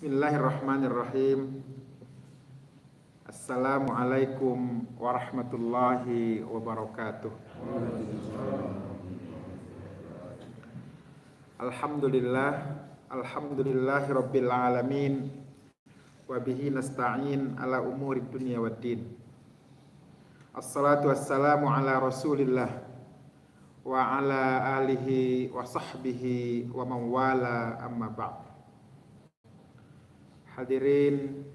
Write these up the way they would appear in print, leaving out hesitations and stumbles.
Bismillahirrahmanirrahim. Assalamualaikum warahmatullahi wabarakatuh. Alhamdulillahi rabbil alamin. Wa bihi nasta'in ala umuri dunya waddin. Assalatu wassalamu ala rasulillah wa ala alihi wa sahbihi wa man wala amma ba'd. Hadirin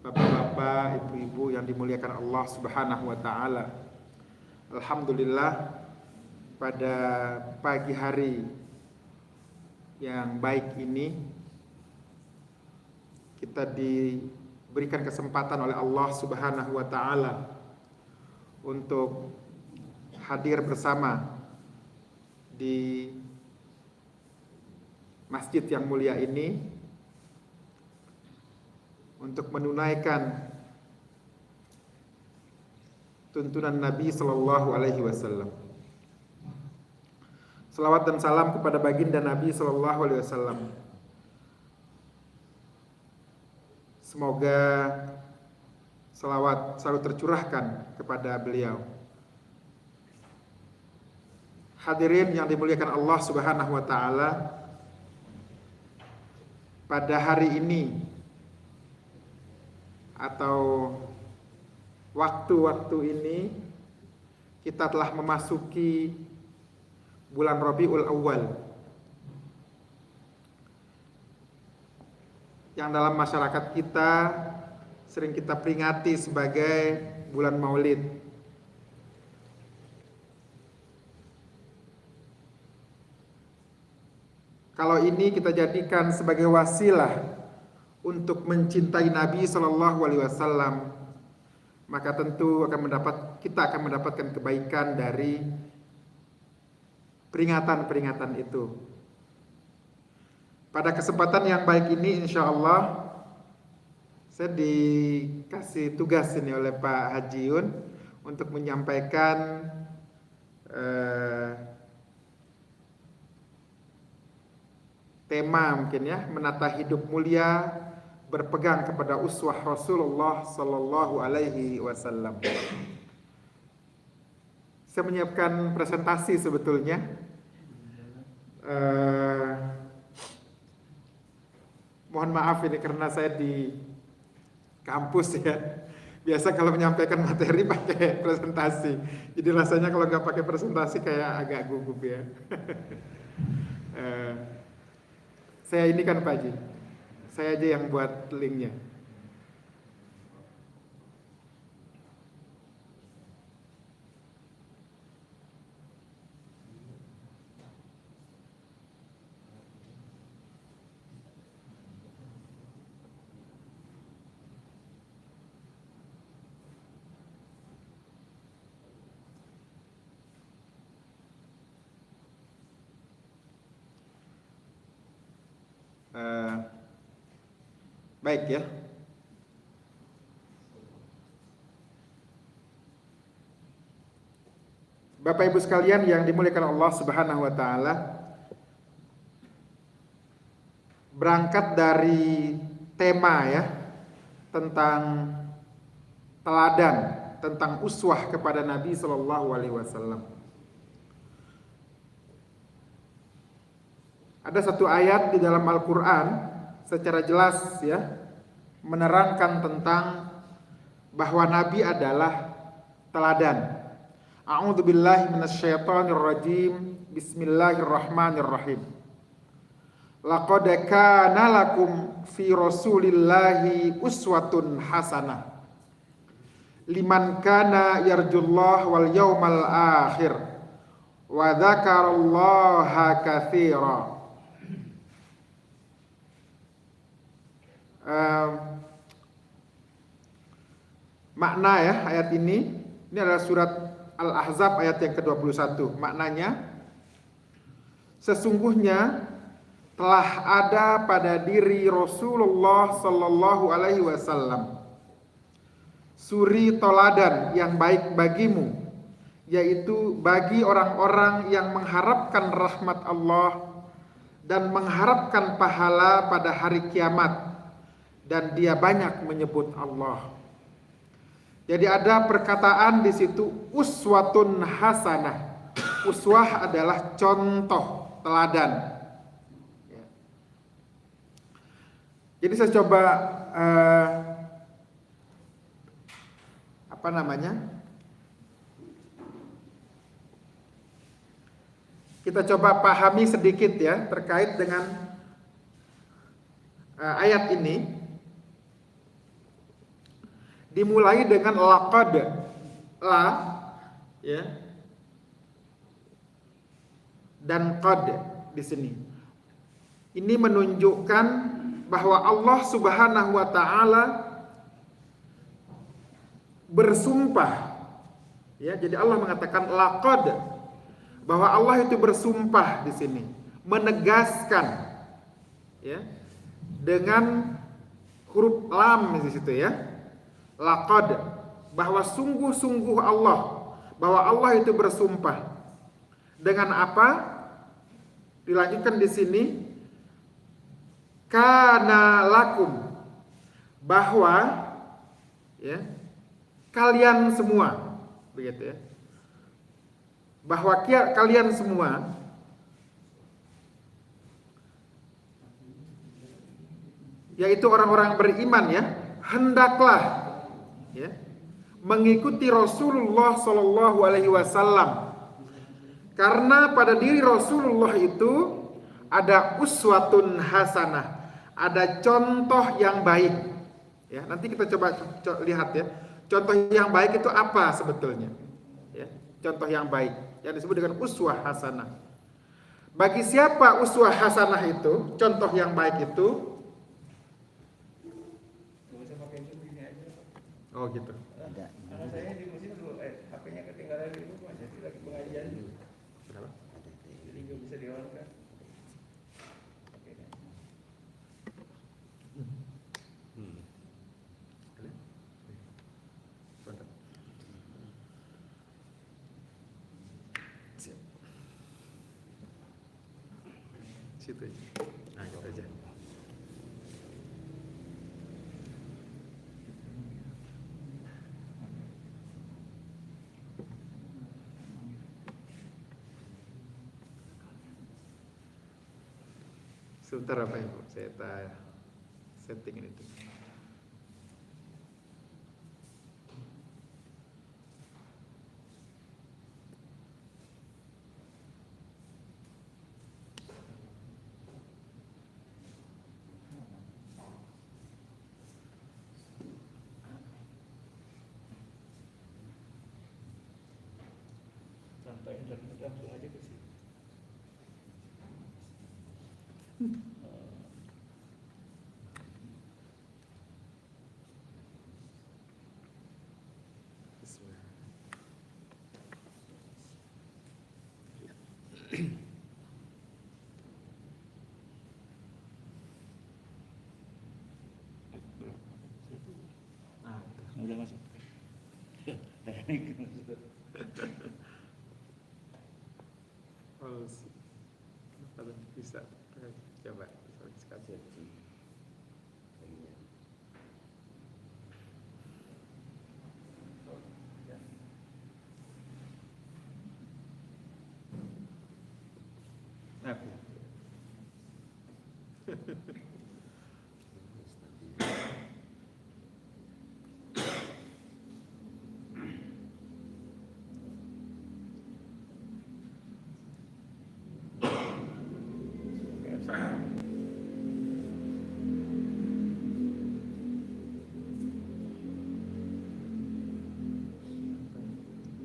bapak-bapak, ibu-ibu yang dimuliakan Allah Subhanahu wa taala. Alhamdulillah, pada pagi hari yang baik ini kita diberikan kesempatan oleh Allah Subhanahu wa taala untuk hadir bersama di masjid yang mulia ini untuk menunaikan tuntunan Nabi Sallallahu Alaihi Wasallam. Salawat dan salam kepada baginda Nabi Sallallahu Alaihi Wasallam. Semoga salawat selalu tercurahkan kepada beliau. Hadirin yang dimuliakan Allah Subhanahu Wa Taala, pada hari ini atau waktu-waktu ini kita telah memasuki bulan Rabiul Awal yang dalam masyarakat kita sering kita peringati sebagai bulan Maulid. Kalau ini kita jadikan sebagai wasilah untuk mencintai Nabi Sallallahu Alaihi Wasallam, maka tentu kita akan mendapatkan kebaikan dari peringatan-peringatan itu. Pada kesempatan yang baik ini, insya Allah saya dikasih tugas ini oleh Pak Haji Yun untuk menyampaikan tema mungkin ya, menata hidup mulia berpegang kepada uswah Rasulullah Sallallahu Alaihi Wasallam. Saya menyiapkan presentasi sebetulnya. Mohon maaf ini karena saya di kampus ya. Biasa kalau menyampaikan materi pakai presentasi. Jadi rasanya kalau nggak pakai presentasi kayak agak gugup ya. Saya ini kan Pak Haji. Saya aja yang buat linknya. Baik ya. Bapak Ibu sekalian yang dimuliakan Allah Subhanahu wa taala, berangkat dari tema ya tentang teladan, tentang uswah kepada Nabi Sallallahu Alaihi Wasallam. Ada satu ayat di dalam Al-Qur'an secara jelas ya menerangkan tentang bahwa Nabi adalah teladan. A'udzubillahi minasyaitonirrajim. Bismillahirrahmanirrahim. Laqad kana lakum fi Rasulillahi uswatun hasanah liman kana yarjullaha wal yawmal akhir wa dzakarallaha katsira. Makna ya ayat ini adalah surat Al-Ahzab ayat yang ke-21. Maknanya, sesungguhnya telah ada pada diri Rasulullah Sallallahu Alaihi Wasallam suri toladan yang baik bagimu, yaitu bagi orang-orang yang mengharapkan rahmat Allah dan mengharapkan pahala pada hari kiamat, dan dia banyak menyebut Allah. Jadi ada perkataan di situ uswatun hasanah. Uswah adalah contoh, teladan. Jadi saya coba kita coba pahami sedikit ya terkait dengan ayat ini. Dimulai dengan laqad, la ya, dan qad di sini. Ini menunjukkan bahwa Allah Subhanahu wa taala bersumpah. Ya, jadi Allah mengatakan laqad, bahwa Allah itu bersumpah di sini, menegaskan ya dengan huruf lam di situ ya. Laqad, bahwa sungguh-sungguh Allah, bahwa Allah itu bersumpah. Dengan apa? Dilanjutkan di sini, kana lakum, bahwa ya kalian semua, begitu ya. Bahwa kalian semua yaitu orang-orang beriman ya, hendaklah ya, mengikuti Rasulullah Shallallahu Alaihi Wasallam, karena pada diri Rasulullah itu ada uswatun hasanah, ada contoh yang baik. Ya, nanti kita coba lihat ya, contoh yang baik itu apa sebetulnya? Ya, contoh yang baik yang disebut dengan uswah hasanah. Bagi siapa uswah hasanah itu? Contoh yang baik itu? Oh gitu. Ada. Anak saya di masjid dulu, HP-nya ketinggalan di rumah, jadi lagi pengajian. Berapa? Jadi nggak bisa dilakukan. Situ aja. Nah, gitu aja. Sebentar apa Ibu? Saya setting ini dulu. Tanpa internet langsung aja ke sini. Udah masuk. Oh, kalau bisa coba sekali. Nah,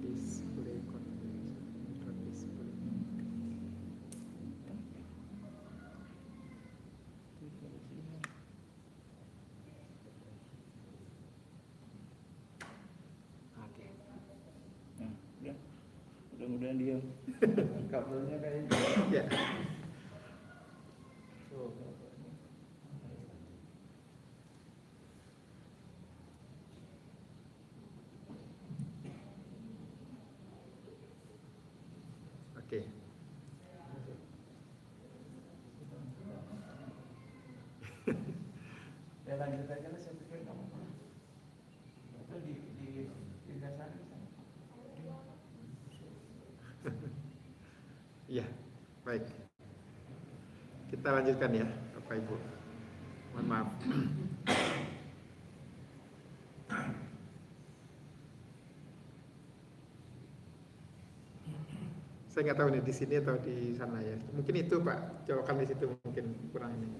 display connection, display. Oke. Nah, udah. Mudah-mudahan dia kabelnya kayaknya. Ya. Oh, Oke. Ya lanjut aja lah, saya pikir kamu itu di dasar sana. Iya, baik. Kita lanjutkan ya, Bapak Ibu. Mohon maaf. Saya nggak tahu nih di sini atau di sana ya. Mungkin itu Pak, jawaban di situ mungkin kurang ini.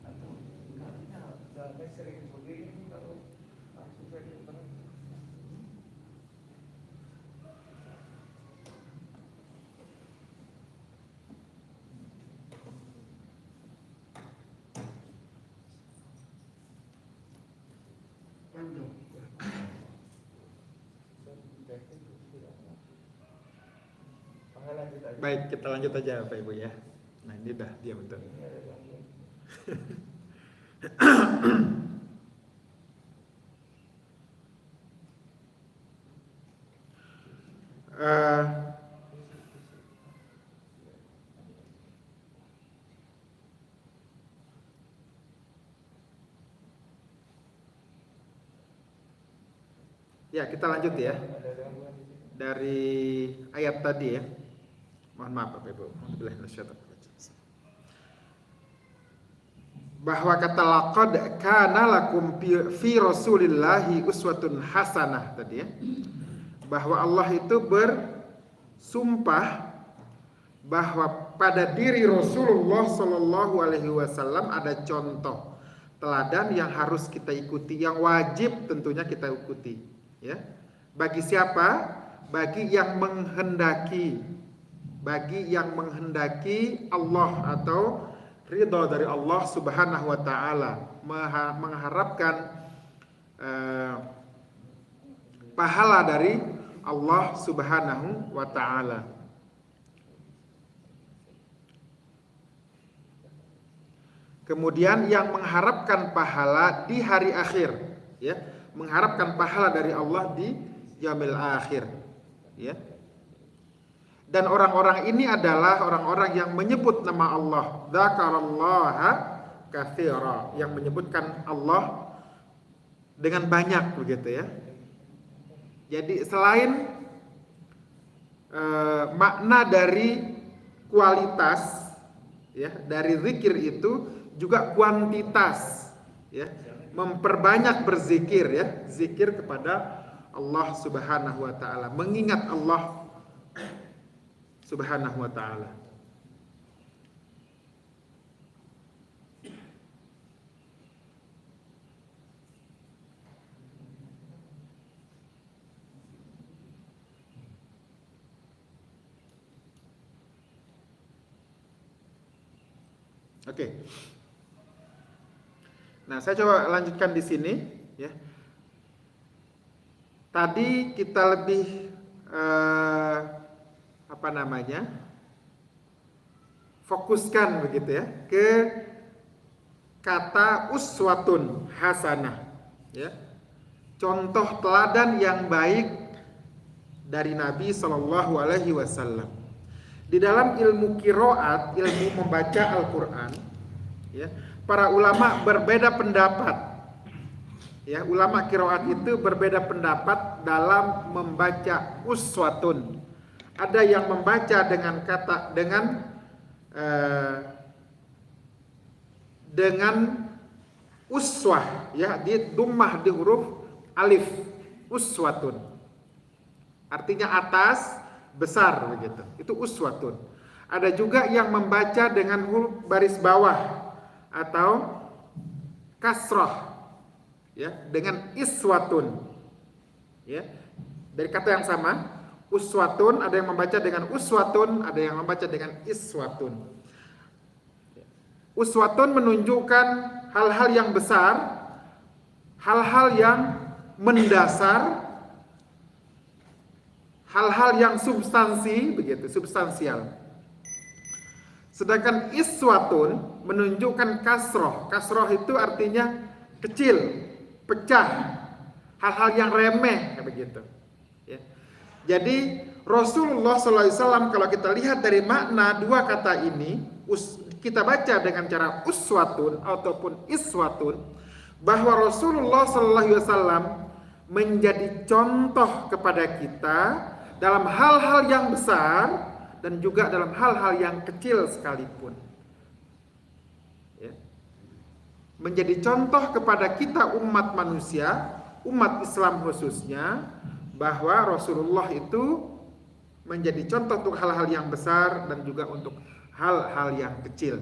Atau karena udah sering begini kalau langsung saya terus. Baik, kita lanjut aja Bapak Ibu ya. Nah ini udah diam betul. Ya kita lanjut ya. Dari ayat tadi ya. Mohon maaf Bapak Ibu. Bahwa kata laqad kana lakum fi rasulillahi uswatun hasanah tadi ya. Bahwa Allah itu bersumpah bahwa pada diri Rasulullah Shallallahu Alaihi Wasallam ada contoh teladan yang harus kita ikuti, yang wajib tentunya kita ikuti. Ya, bagi siapa? Bagi yang menghendaki Allah atau ridha dari Allah Subhanahu Wa Taala, mengharapkan pahala dari Allah Subhanahu Wa Taala. Kemudian yang mengharapkan pahala di hari akhir, ya, mengharapkan pahala dari Allah di yaumil akhir, ya. Dan orang-orang ini adalah orang-orang yang menyebut nama Allah, dzakarallaha katsira, yang menyebutkan Allah dengan banyak begitu ya. Jadi selain makna dari kualitas ya dari zikir itu juga kuantitas ya, memperbanyak berzikir ya, zikir kepada Allah Subhanahu wa taala, mengingat Allah Subhanahu wa taala. Oke. Nah, saya coba lanjutkan di sini ya. Tadi kita lebih fokuskan begitu ya ke kata uswatun hasanah ya. Contoh teladan yang baik dari Nabi Shallallahu alaihi wasallam. Di dalam ilmu qiraat, ilmu membaca Al-Qur'an ya, para ulama berbeda pendapat. Ya, ulama qiraat itu berbeda pendapat dalam membaca uswatun. Ada yang membaca dengan kata dengan uswah ya, di dhammah di huruf alif, uswatun. Artinya atas, besar begitu. Itu uswatun. Ada juga yang membaca dengan huruf baris bawah atau kasrah ya, dengan iswatun. Ya. Dari kata yang sama, uswatun, ada yang membaca dengan uswatun, ada yang membaca dengan iswatun. Uswatun menunjukkan hal-hal yang besar, hal-hal yang mendasar, hal-hal yang substansi begitu, substansial. Sedangkan iswatun menunjukkan kasroh. Kasroh itu artinya kecil, pecah, hal-hal yang remeh begitu. Ya. Jadi Rasulullah SAW kalau kita lihat dari makna dua kata ini, kita baca dengan cara uswatun ataupun iswatun, bahwa Rasulullah sallallahu alaihi wasallam menjadi contoh kepada kita dalam hal-hal yang besar dan juga dalam hal-hal yang kecil sekalipun. Ya. Menjadi contoh kepada kita umat manusia, umat Islam khususnya, bahwa Rasulullah itu menjadi contoh untuk hal-hal yang besar dan juga untuk hal-hal yang kecil.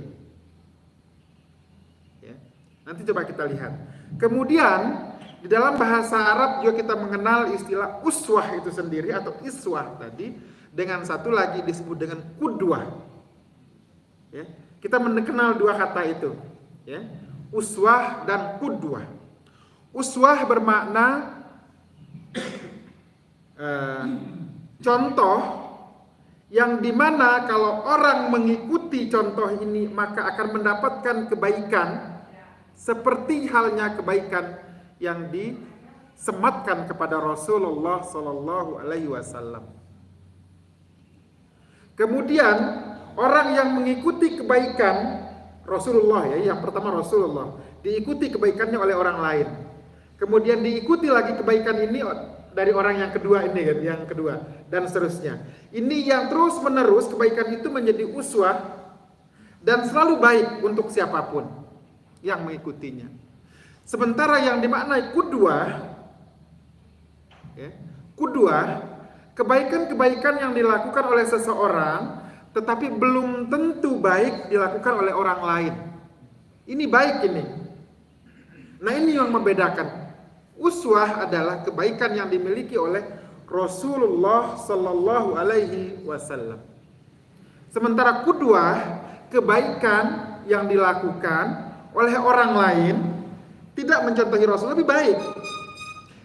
Ya. Nanti coba kita lihat. Kemudian di dalam bahasa Arab juga kita mengenal istilah uswah itu sendiri atau iswah tadi, dengan satu lagi disebut dengan qudwah. Ya. Kita mengenal dua kata itu, ya. Uswah dan qudwah. Uswah bermakna contoh yang dimana kalau orang mengikuti contoh ini maka akan mendapatkan kebaikan seperti halnya kebaikan yang disematkan kepada Rasulullah Sallallahu Alaihi Wasallam. Kemudian orang yang mengikuti kebaikan Rasulullah, ya, yang pertama Rasulullah, diikuti kebaikannya oleh orang lain. Kemudian diikuti lagi kebaikan ini dari orang yang kedua ini kan, yang kedua dan seterusnya. Ini yang terus menerus kebaikan itu menjadi uswah dan selalu baik untuk siapapun yang mengikutinya. Sementara yang dimaknai qudwah, ya, qudwah, kebaikan-kebaikan yang dilakukan oleh seseorang tetapi belum tentu baik dilakukan oleh orang lain. Ini baik ini. Nah, ini yang membedakan. Uswah adalah kebaikan yang dimiliki oleh Rasulullah Sallallahu Alaihi Wasallam. Sementara qudwah, kebaikan yang dilakukan oleh orang lain tidak mencontohi Rasul, lebih baik.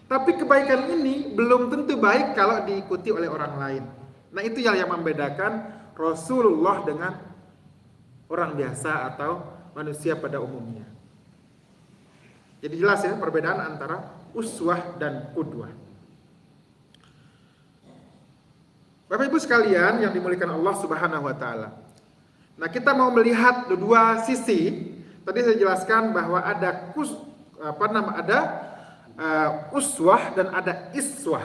Tapi kebaikan ini belum tentu baik kalau diikuti oleh orang lain. Nah, itu yang membedakan Rasulullah dengan orang biasa atau manusia pada umumnya. Jadi jelas ya perbedaan antara uswah dan qudwah. Bapak Ibu sekalian yang dimuliakan Allah Subhanahu wa taala. Nah, kita mau melihat dua sisi. Tadi saya jelaskan bahwa ada uswah dan ada iswah.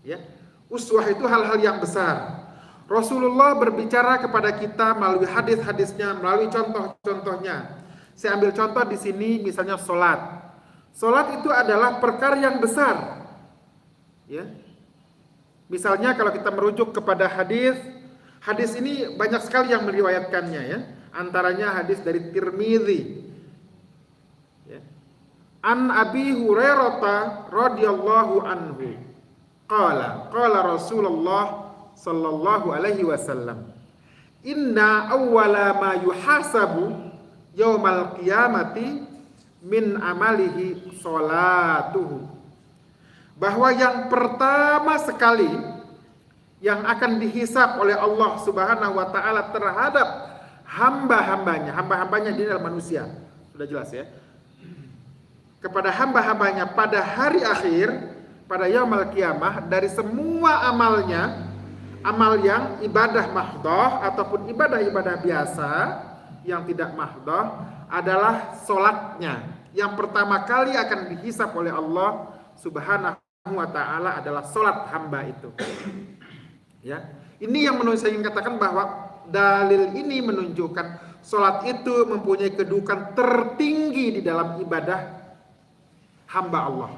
Ya. Uswah itu hal-hal yang besar. Rasulullah berbicara kepada kita melalui hadis-hadisnya, melalui contoh-contohnya. Saya ambil contoh di sini misalnya sholat. Sholat itu adalah perkara yang besar. Ya. Misalnya kalau kita merujuk kepada hadis, hadis ini banyak sekali yang meriwayatkannya ya. Antaranya hadis dari Tirmidzi. Ya. An Abi Hurairah radhiyallahu anhu. Qala Rasulullah sallallahu alaihi wasallam, inna awwala ma yuhasabu yaumal qiyamati min amalihi sholatuhu. Bahwa yang pertama sekali yang akan dihisab oleh Allah Subhanahu wa taala terhadap hamba-hambanya ini adalah manusia. Sudah jelas ya. Kepada hamba-hambanya pada hari akhir, pada yaumul qiyamah, dari semua amalnya, amal yang ibadah mahdoh ataupun ibadah-ibadah biasa yang tidak mahdoh adalah sholatnya. Yang pertama kali akan dihisab oleh Allah Subhanahu wa ta'ala adalah sholat hamba itu. Ya, ini yang saya ingin katakan bahwa dalil ini menunjukkan sholat itu mempunyai kedudukan tertinggi di dalam ibadah hamba Allah.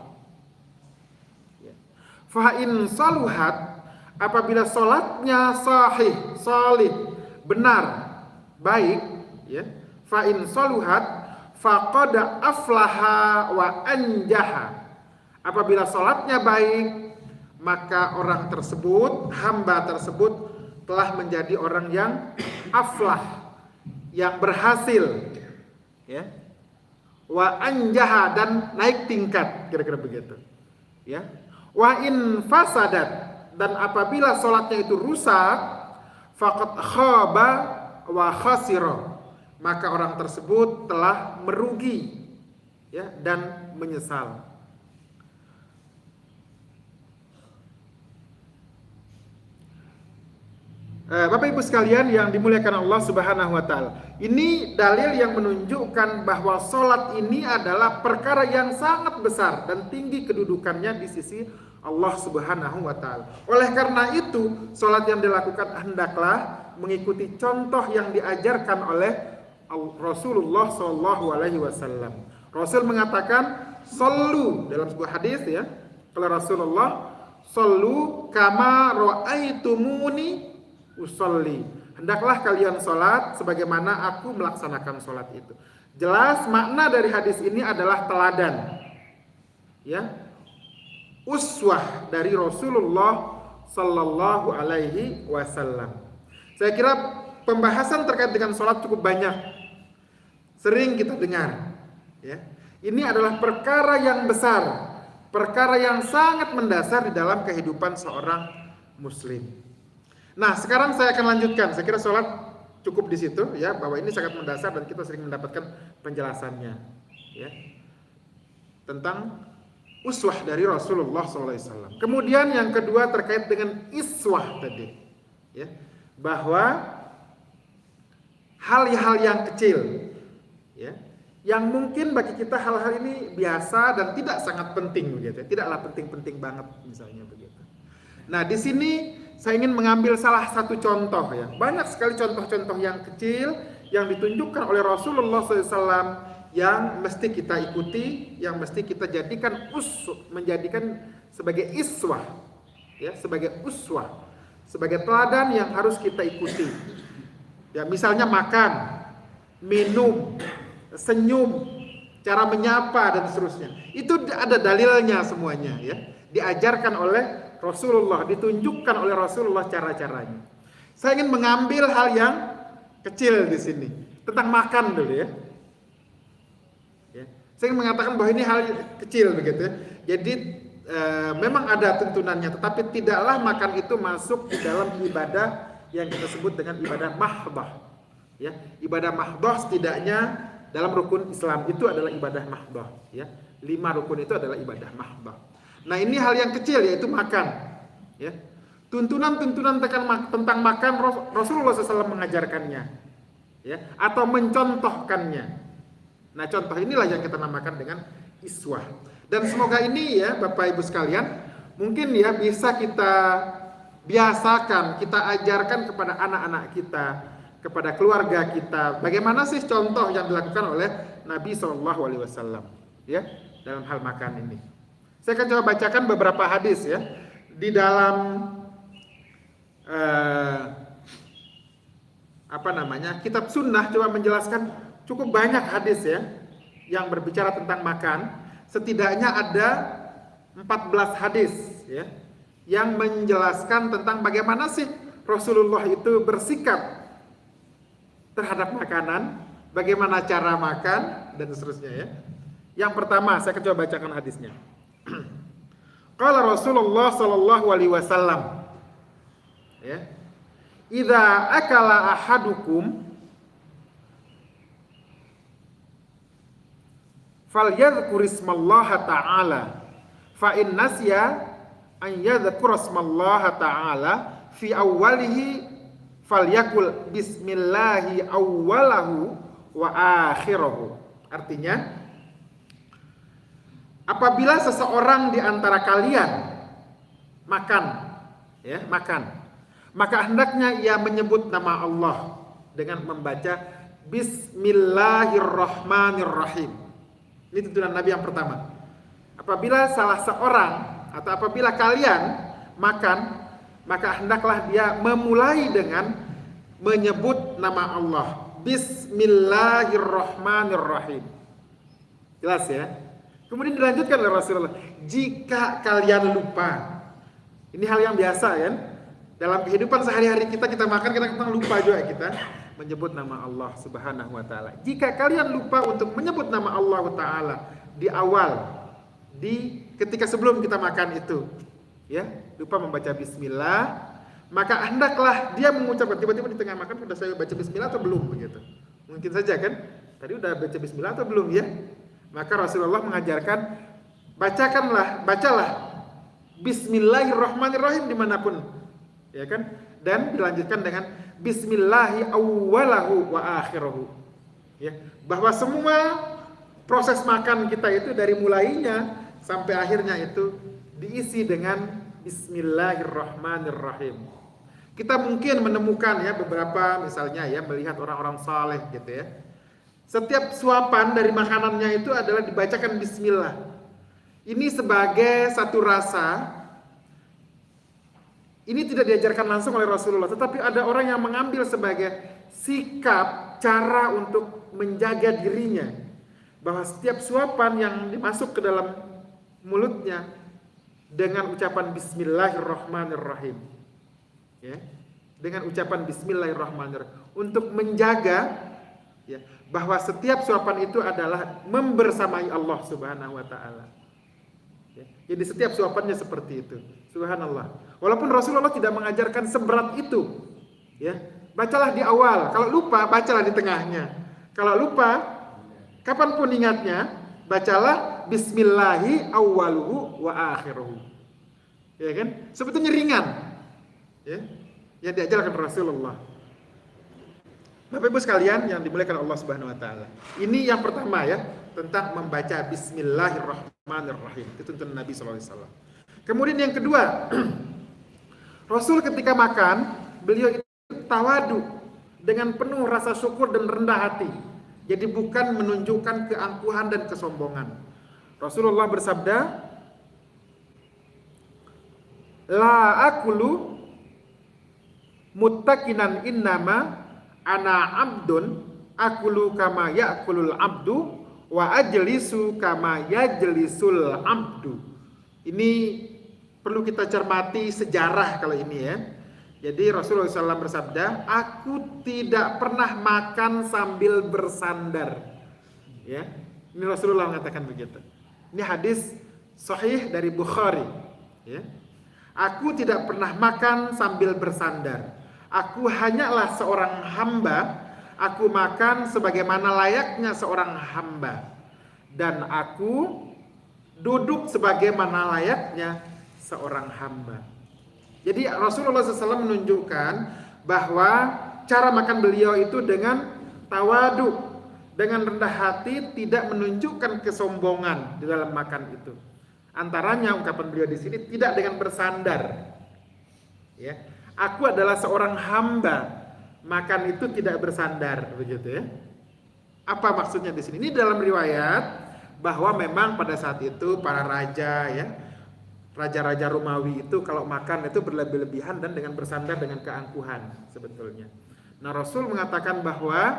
Fa in saluhat, apabila sholatnya sahih, salih, benar, baik, ya, fa in saluhat faqad aflaha wa anjaha. Apabila sholatnya baik, maka orang tersebut, hamba tersebut telah menjadi orang yang aflah, yang berhasil, ya, wa anjaha, dan naik tingkat, kira-kira begitu, ya. Wa in fasadat, dan apabila sholatnya itu rusak, faqad khaba wa khasira, maka orang tersebut telah merugi, ya, dan menyesal. Bapak Ibu sekalian yang dimuliakan Allah Subhanahu wa taala. Ini dalil yang menunjukkan bahwa salat ini adalah perkara yang sangat besar dan tinggi kedudukannya di sisi Allah Subhanahu wa taala. Oleh karena itu, salat yang dilakukan hendaklah mengikuti contoh yang diajarkan oleh Rasulullah sallallahu alaihi wasallam. Rasul mengatakan, "Shallu" dalam sebuah hadis ya. Kalau Rasulullah, "Shallu kama ra'aitumuni usolli." Hendaklah kalian sholat sebagaimana aku melaksanakan sholat itu. Jelas makna dari hadis ini adalah teladan, ya, uswah dari Rasulullah Sallallahu Alaihi Wasallam. Saya kira pembahasan terkait dengan sholat cukup banyak, sering kita dengar. Ya, ini adalah perkara yang besar, perkara yang sangat mendasar di dalam kehidupan seorang Muslim. Nah, sekarang saya akan lanjutkan. Saya kira sholat cukup di situ, ya, bahwa ini sangat mendasar dan kita sering mendapatkan penjelasannya, ya, tentang uswah dari Rasulullah SAW. Kemudian yang kedua terkait dengan iswah tadi, ya, bahwa hal-hal yang kecil, ya, yang mungkin bagi kita hal-hal ini biasa dan tidak sangat penting, begitu, tidaklah penting-penting banget, misalnya begitu. Nah, di sini saya ingin mengambil salah satu contoh, ya. Banyak sekali contoh-contoh yang kecil yang ditunjukkan oleh Rasulullah SAW yang mesti kita ikuti, yang mesti kita jadikan menjadikan sebagai iswah, ya, sebagai uswah, sebagai teladan yang harus kita ikuti. Ya, misalnya makan, minum, senyum, cara menyapa dan seterusnya. Itu ada dalilnya semuanya, ya. Diajarkan oleh Rasulullah, ditunjukkan oleh Rasulullah cara-caranya. Saya ingin mengambil hal yang kecil di sini tentang makan dulu, ya. Saya ingin mengatakan bahwa ini hal kecil begitu, ya. Jadi memang ada tuntunannya, tetapi tidaklah makan itu masuk di dalam ibadah yang kita sebut dengan ibadah mahdhah. Ya, ibadah mahdhah setidaknya dalam rukun Islam itu adalah ibadah mahdhah. Ya, 5 rukun itu adalah ibadah mahdhah. Nah, ini hal yang kecil yaitu makan. Ya. Tuntunan-tuntunan tentang makan Rasulullah SAW mengajarkannya, ya, atau mencontohkannya. Nah, contoh inilah yang kita namakan dengan iswah. Dan semoga ini, ya, Bapak Ibu sekalian, mungkin, ya, bisa kita biasakan, kita ajarkan kepada anak-anak kita, kepada keluarga kita. Bagaimana sih contoh yang dilakukan oleh Nabi SAW, ya, dalam hal makan ini. Saya akan coba bacakan beberapa hadis, ya, di dalam kitab sunnah coba menjelaskan cukup banyak hadis, ya, yang berbicara tentang makan. Setidaknya ada 14 hadis, ya, yang menjelaskan tentang bagaimana sih Rasulullah itu bersikap terhadap makanan, bagaimana cara makan dan seterusnya, ya. Yang pertama, saya akan coba bacakan hadisnya. Qala Rasulullah sallallahu alaihi wasallam, ya, idza akala ahadukum falyadhkur ismallaha ta'ala fa in nasiya an yadhkur ismallaha ta'ala fi awwalihi falyakul bismillahi awwalahu wa akhirahu. Artinya, apabila seseorang di antara kalian makan, ya, maka hendaknya ia menyebut nama Allah dengan membaca Bismillahirrahmanirrahim. Ini tuntunan Nabi yang pertama. Apabila salah seorang atau apabila kalian makan, maka hendaklah dia memulai dengan menyebut nama Allah. Bismillahirrahmanirrahim. Jelas, ya? Kemudian dilanjutkan oleh Rasulullah, jika kalian lupa. Ini hal yang biasa, kan? Dalam kehidupan sehari-hari kita makan, kita lupa juga kita menyebut nama Allah Subhanahu wa taala. Jika kalian lupa untuk menyebut nama Allah taala di awal, ketika sebelum kita makan itu, ya, lupa membaca bismillah, maka hendaklah dia mengucapkan, tiba-tiba di tengah makan sudah saya baca bismillah atau belum begitu. Mungkin saja, kan? Tadi udah baca bismillah atau belum, ya? Maka Rasulullah mengajarkan, bacalah Bismillahirrahmanirrahim dimanapun Ya kan? Dan dilanjutkan dengan bismillahi awwalahu wa akhirahu. Ya, bahwa semua proses makan kita itu dari mulainya sampai akhirnya itu diisi dengan bismillahirrahmanirrahim. Kita mungkin menemukan ya beberapa misalnya ya melihat orang-orang saleh gitu ya. Setiap suapan dari makanannya itu adalah dibacakan bismillah. Ini sebagai satu rasa. Ini tidak diajarkan langsung oleh Rasulullah, tetapi ada orang yang mengambil sebagai sikap cara untuk menjaga dirinya. Bahwa setiap suapan yang dimasuk ke dalam mulutnya dengan ucapan bismillahirrahmanirrahim. Ya, dengan ucapan bismillahirrahmanirrahim untuk menjaga ya, bahwa setiap suapan itu adalah membersamai Allah Subhanahu wa taala. Ya, jadi setiap suapannya seperti itu. Subhanallah. Walaupun Rasulullah tidak mengajarkan seberat itu. Ya, bacalah di awal. Kalau lupa, bacalah di tengahnya. Kalau lupa, kapanpun ingatnya, bacalah bismillahi awwaluhu wa akhiruhu. Ya kan? Sebetulnya ringan. Ya, yang diajarkan Rasulullah. Bapak Ibu sekalian yang dimuliakan Allah Subhanahu wa taala. Ini yang pertama ya, tentang membaca bismillahirrahmanirrahim. Itu tuntunan Nabi sallallahu alaihi wasallam. Kemudian yang kedua, Rasul ketika makan, beliau itu tawadu dengan penuh rasa syukur dan rendah hati. Jadi bukan menunjukkan keangkuhan dan kesombongan. Rasulullah bersabda, "La akulu muttaqinan innama ana abdun akulu kama ya'kulul abdu wa ajlisu kama yajlisul abdu." Ini perlu kita cermati sejarah kalau ini ya. Jadi Rasulullah SAW bersabda, "Aku tidak pernah makan sambil bersandar." Ya, ini Rasulullah mengatakan begitu. Ini hadis sahih dari Bukhari. Ya, "Aku tidak pernah makan sambil bersandar. Aku hanyalah seorang hamba. Aku makan sebagaimana layaknya seorang hamba. Dan aku duduk sebagaimana layaknya seorang hamba." Jadi Rasulullah SAW menunjukkan bahwa cara makan beliau itu dengan tawadu, dengan rendah hati, tidak menunjukkan kesombongan di dalam makan itu. Antaranya ungkapan beliau di sini tidak dengan bersandar. Ya, aku adalah seorang hamba, makan itu tidak bersandar, begitu ya. Apa maksudnya di sini? Ini dalam riwayat bahwa memang pada saat itu para raja ya, raja-raja Romawi itu kalau makan itu berlebih-lebihan dan dengan bersandar dengan keangkuhan sebetulnya. Nah, Rasul mengatakan bahwa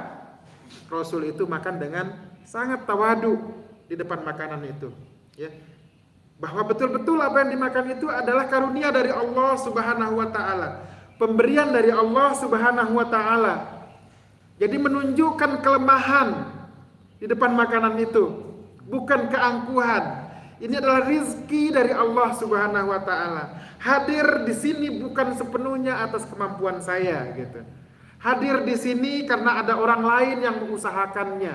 Rasul itu makan dengan sangat tawadu di depan makanan itu, ya. Bahwa betul-betul apa yang dimakan itu adalah karunia dari Allah Subhanahu wa taala, pemberian dari Allah Subhanahu wa taala. Jadi menunjukkan kelemahan di depan makanan itu, bukan keangkuhan. Ini adalah rizki dari Allah Subhanahu wa taala. Hadir di sini bukan sepenuhnya atas kemampuan saya gitu. Hadir di sini karena ada orang lain yang mengusahakannya.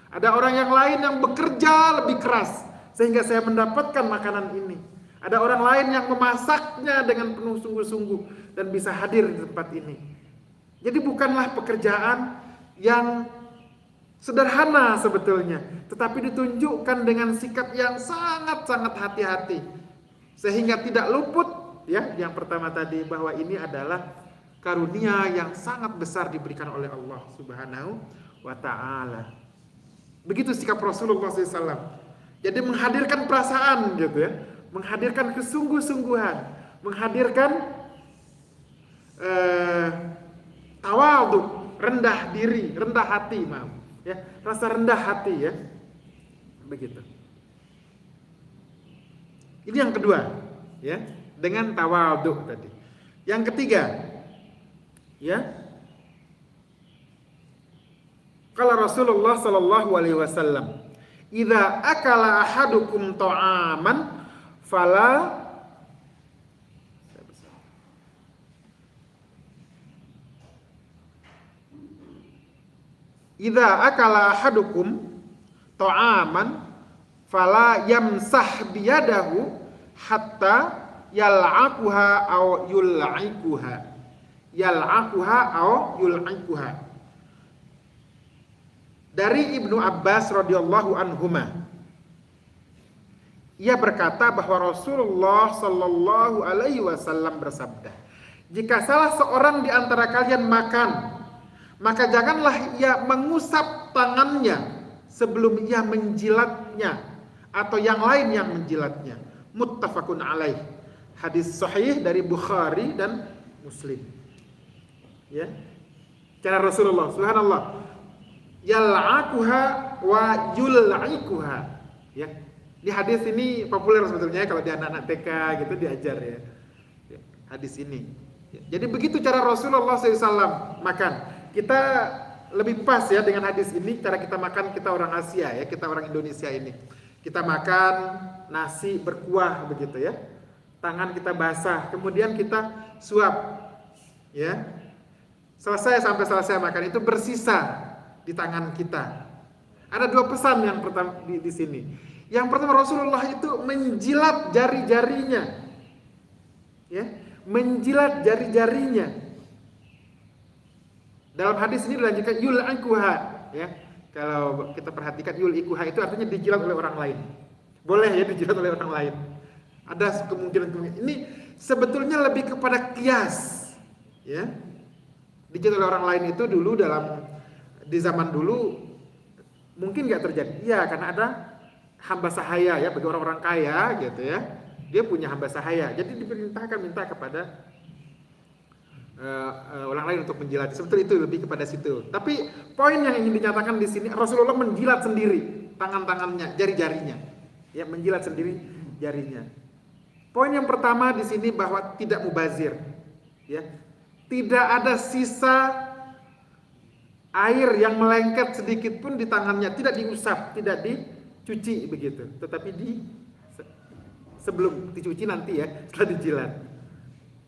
Ada orang yang lain yang bekerja lebih keras sehingga saya mendapatkan makanan ini. Ada orang lain yang memasaknya dengan penuh sungguh-sungguh dan bisa hadir di tempat ini. Jadi bukanlah pekerjaan yang sederhana sebetulnya, tetapi ditunjukkan dengan sikap yang sangat-sangat hati-hati sehingga tidak luput ya yang pertama tadi bahwa ini adalah karunia yang sangat besar diberikan oleh Allah Subhanahu wa taala. Begitu sikap Rasulullah SAW. Jadi menghadirkan perasaan gitu ya, menghadirkan kesungguh-sungguhan, menghadirkan tawadhu, rendah diri, rendah hati, maaf. Ya, rasa rendah hati ya. Begitu. Ini yang kedua, ya, dengan tawadhu tadi. Yang ketiga, ya. Qala Rasulullah sallallahu alaihi wasallam, "Idza akala ahadukum ta'aman fala Idza akala ahadukum ta'aman fala yamsah biyadahu hatta yal'aquha aw yul'ikuha. Yal'aquha aw yul'ikuha. Dari Ibnu Abbas radhiyallahu anhuma, ia berkata bahwa Rasulullah sallallahu alaihi wasallam bersabda, jika salah seorang di antara kalian makan, maka janganlah ia mengusap tangannya sebelum ia menjilatnya atau yang lain yang menjilatnya. Muttafaqun alaih. Hadis sahih dari Bukhari dan Muslim. Ya. Cara Rasulullah, subhanallah. Yal'aquha wa yul'ikuha. Ya. Di hadis ini populer sebetulnya kalau di anak-anak TK gitu diajar ya. Hadis ini. Jadi begitu cara Rasulullah SAW makan. Kita lebih pas ya dengan hadis ini. Cara kita makan, kita orang Asia ya, kita orang Indonesia ini. Kita makan nasi berkuah begitu ya. Tangan kita basah, kemudian kita suap ya. Sampai selesai makan itu bersisa di tangan kita. Ada dua pesan yang pertama di sini. Yang pertama, Rasulullah itu menjilat jari-jarinya. Ya, menjilat jari-jarinya. Dalam hadis ini dilanjutkan yul'ikuha, ya. Kalau kita perhatikan yul'ikuha itu artinya dijilat oleh orang lain. Boleh ya dijilat oleh orang lain. Ada kemungkinan. Ini sebetulnya lebih kepada kias. Ya. Dijilat oleh orang lain itu dulu di zaman dulu mungkin nggak terjadi. Ya, karena ada hamba sahaya ya, bagi orang-orang kaya gitu ya. Dia punya hamba sahaya. Jadi diperintahkan minta kepada orang lain untuk menjilat. Sebetulnya itu lebih kepada situ. Tapi poin yang ingin dinyatakan di sini, Rasulullah menjilat sendiri tangan-tangannya, jari-jarinya. Ya, menjilat sendiri jarinya. Poin yang pertama di sini bahwa tidak mubazir. Ya. Tidak ada sisa air yang melengket sedikit pun di tangannya, tidak diusap, tidak dicuci begitu. Tetapi sebelum dicuci nanti ya, setelah dijilat.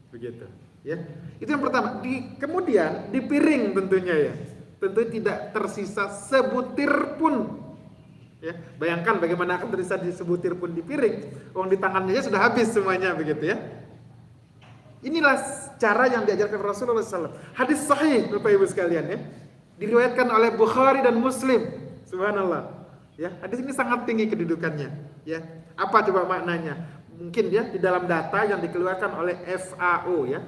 Begitu. Ya, itu yang pertama. Kemudian di piring tentunya ya, tentu tidak tersisa sebutir pun. Ya, bayangkan bagaimana akan tersisa di sebutir pun di piring. Uang di tangannya sudah habis semuanya begitu ya. Inilah cara yang diajarkan Rasulullah SAW. Hadis sahih Bapak Ibu sekalian ya, diriwayatkan oleh Bukhari dan Muslim. Subhanallah. Ya, hadis ini sangat tinggi kedudukannya. Ya, apa coba maknanya? Mungkin ya di dalam data yang dikeluarkan oleh FAO ya.